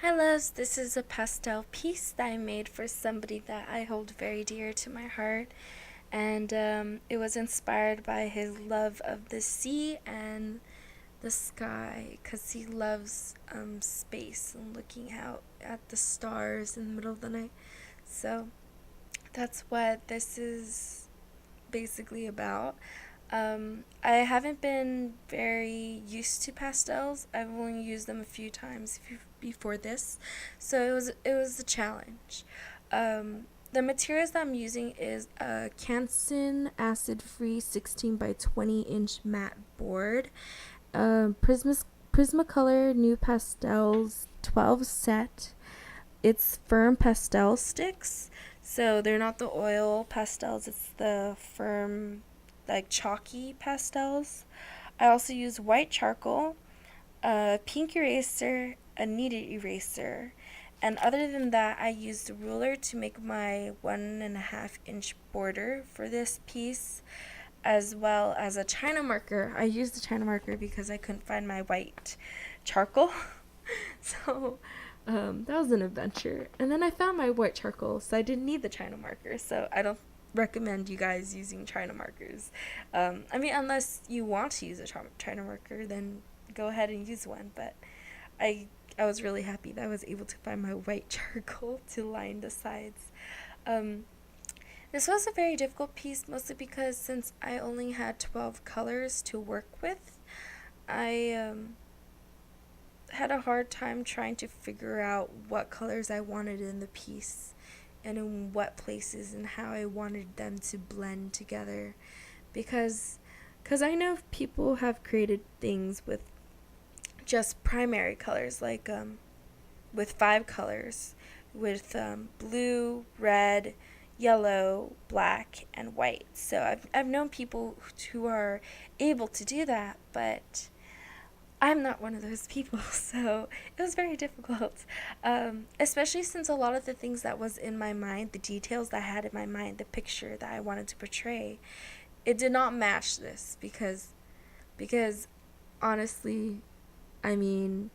Hi loves, this is a pastel piece that I made for somebody that I hold very dear to my heart, and it was inspired by his love of the sea and the sky, because he loves space and looking out at the stars in the middle of the night. So that's what this is basically about. I haven't been very used to pastels. I've only used them a few times before this, so it was a challenge. The materials that I'm using is a Canson acid-free 16 by 20 inch matte board, Prismacolor Nupastels 12 set. It's firm pastel sticks, so they're not the oil pastels. It's the firm, like chalky pastels. I also use white charcoal, a pink eraser, a kneaded eraser, and other than that, I used a ruler to make my 1.5 inch border for this piece, as well as a China marker. I used a China marker because I couldn't find my white charcoal. So that was an adventure. And then I found my white charcoal, so I didn't need the China marker. So I don't recommend you guys using China markers. I mean, unless you want to use a China marker, then go ahead and use one. But I I was really happy that I was able to find my white charcoal to line the sides. Um, this was a very difficult piece, mostly because since I only had 12 colors to work with, I had a hard time trying to figure out what colors I wanted in the piece and in what places and how I wanted them to blend together, because I know people have created things with just primary colors, like with 5 colors, with blue, red, yellow, black, and white. So I've known people who are able to do that, but I'm not one of those people, so it was very difficult. Especially since a lot of the things that was in my mind, the details that I had in my mind, the picture that I wanted to portray, it did not match this, because honestly, I mean,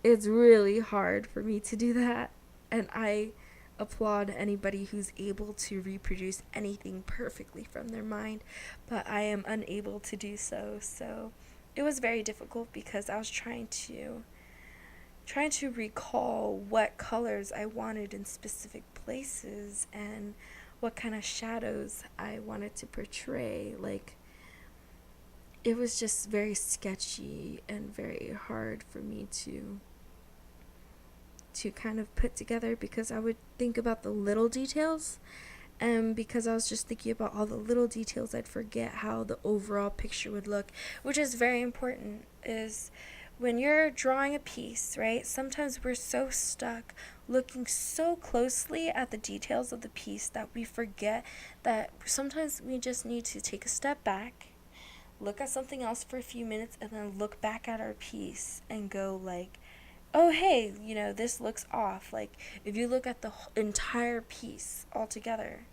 it's really hard for me to do that, and I applaud anybody who's able to reproduce anything perfectly from their mind, but I am unable to do so. So it was very difficult because I was trying to recall what colors I wanted in specific places and what kind of shadows I wanted to portray. Like, it was just very sketchy and very hard for me to kind of put together, because I would think about the little details, and because I was just thinking about all the little details, I'd forget how the overall picture would look, which is very important. Is when you're drawing a piece, right? Sometimes we're so stuck looking so closely at the details of the piece that we forget that sometimes we just need to take a step back, look at something else for a few minutes, and then look back at our piece and go like, oh hey, this looks off. Like, if you look at the entire piece all together,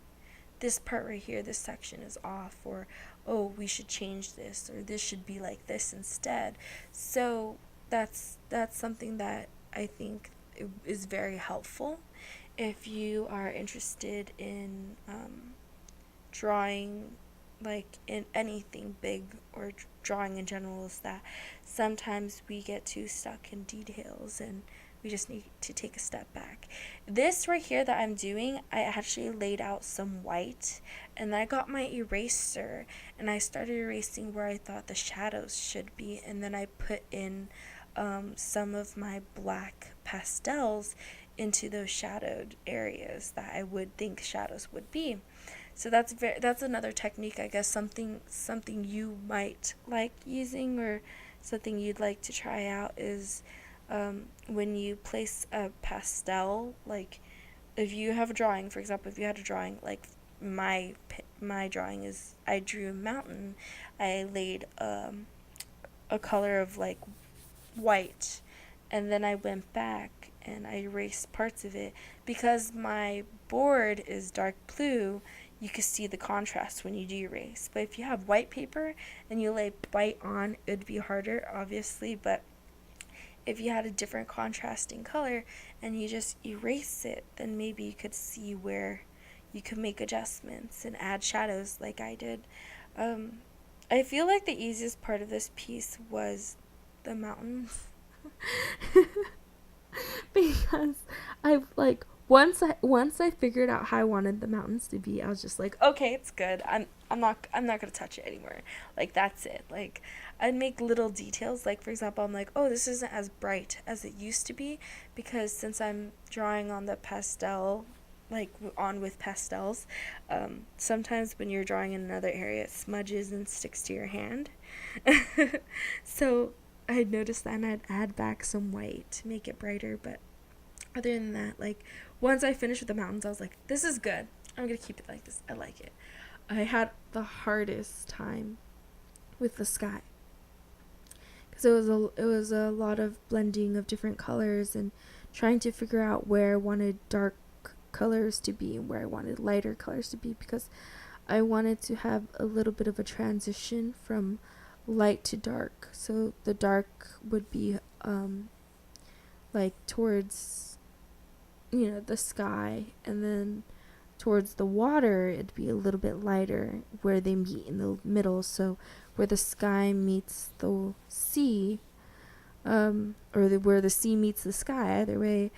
this part right here, this section is off, or oh, we should change this, or this should be like this instead. So that's something that I think is very helpful if you are interested in drawing, like in anything big, or drawing in general, is that sometimes we get too stuck in details and we just need to take a step back. This right here that I'm doing, I actually laid out some white, and I got my eraser and I started erasing where I thought the shadows should be, and then I put in some of my black pastels into those shadowed areas that I would think shadows would be. So that's another technique, I guess, something you might like using, or something you'd like to try out, is when you place a pastel, like if you have a drawing, for example, if you had a drawing, like my drawing is, I drew a mountain, I laid a color of like white, and then I went back and I erased parts of it. Because my board is dark blue, you can see the contrast when you do erase. But if you have white paper and you lay white on, it would be harder, obviously, but if you had a different contrasting color and you just erase it, then maybe you could see where you could make adjustments and add shadows like I did. I feel like the easiest part of this piece was the mountains. Because I've like once I figured out how I wanted the mountains to be, I was just like, okay, it's good. I'm not gonna touch it anymore. Like, that's it. Like, I'd make little details. Like, for example, I'm like, oh, this isn't as bright as it used to be, because since I'm drawing on the pastel, like on with pastels, sometimes when you're drawing in another area, it smudges and sticks to your hand. So I noticed that, and I'd add back some white to make it brighter. But other than that, like, once I finished with the mountains, I was like, this is good. I'm gonna keep it like this. I like it. I had the hardest time with the sky, because it was a lot of blending of different colors and trying to figure out where I wanted dark colors to be and where I wanted lighter colors to be, because I wanted to have a little bit of a transition from light to dark. So the dark would be like towards, you know, the sky, and then towards the water it'd be a little bit lighter where they meet in the middle. So where the sky meets the sea, where the sea meets the sky, either way,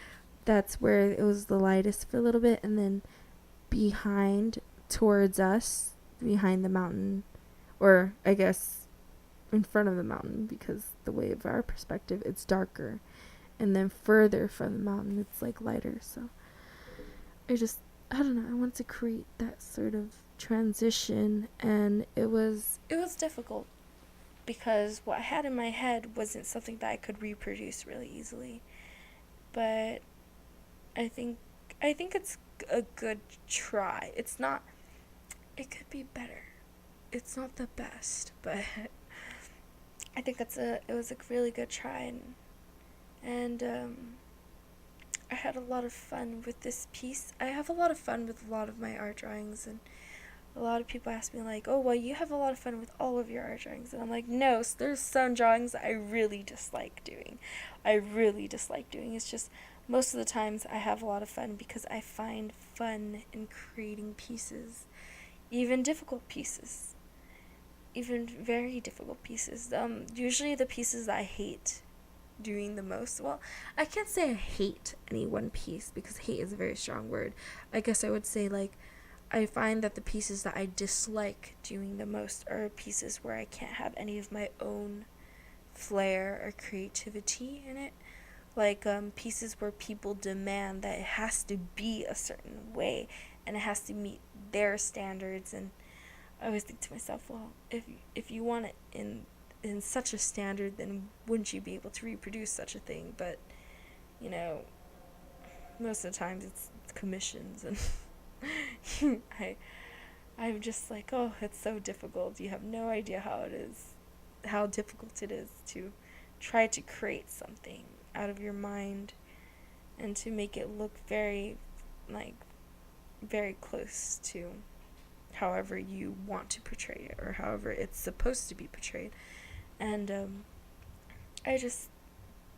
that's where it was the lightest for a little bit. And then behind, towards us, behind the mountain, or I guess in front of the mountain, because the way of our perspective, it's darker, and then further from the mountain, it's like lighter. So I don't know, I wanted to create that sort of transition, and it was difficult, because what I had in my head wasn't something that I could reproduce really easily. But I think it's a good try. It could be better. It's not the best, but I think it was a really good try, and I had a lot of fun with this piece. I have a lot of fun with a lot of my art drawings, and a lot of people ask me like, oh, well, you have a lot of fun with all of your art drawings. And I'm like, no, there's some drawings that I really dislike doing. It's just most of the times I have a lot of fun because I find fun in creating pieces, even difficult pieces, even very difficult pieces. Usually the pieces that I hate doing the most, well, I can't say I hate any one piece, because hate is a very strong word. I guess I would say, like, I find that the pieces that I dislike doing the most are pieces where I can't have any of my own flair or creativity in it. Like, pieces where people demand that it has to be a certain way and it has to meet their standards. And I always think to myself, well, if you want it in such a standard, then wouldn't you be able to reproduce such a thing? But, you know, most of the times it's commissions, and I'm just like, oh, it's so difficult. You have no idea how difficult it is to try to create something out of your mind and to make it look very, like, very close to however you want to portray it, or however it's supposed to be portrayed. And I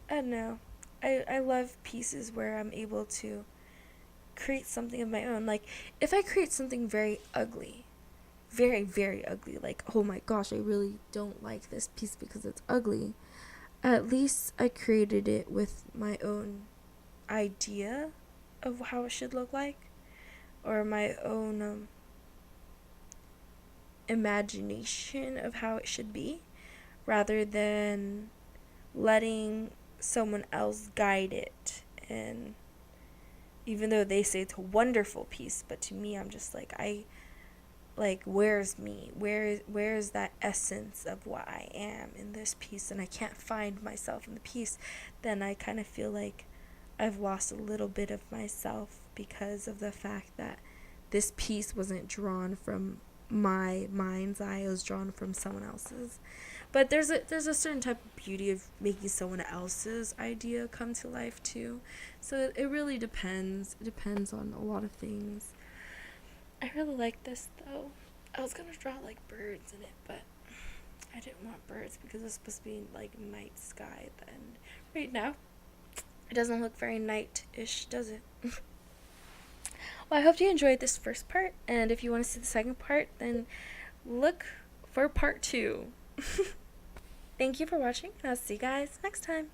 don't know. I love pieces where I'm able to create something of my own. Like, if I create something very ugly, very, very ugly, like, oh my gosh, I really don't like this piece because it's ugly, at least I created it with my own idea of how it should look like, or my own imagination of how it should be, rather than letting someone else guide it. And even though they say it's a wonderful piece, but to me, I'm just like, where's me? Where's that essence of what I am in this piece? And I can't find myself in the piece. Then I kind of feel like I've lost a little bit of myself, because of the fact that this piece wasn't drawn from my mind's eye. It was drawn from someone else's. But there's a certain type of beauty of making someone else's idea come to life too. So it really depends. It depends on a lot of things. I really like this though. I was gonna draw like birds in it, but I didn't want birds because it's supposed to be like night sky then. Right now, it doesn't look very night-ish, does it? Well, I hope you enjoyed this first part, and if you want to see the second part, then look for part 2. Thank you for watching, and I'll see you guys next time.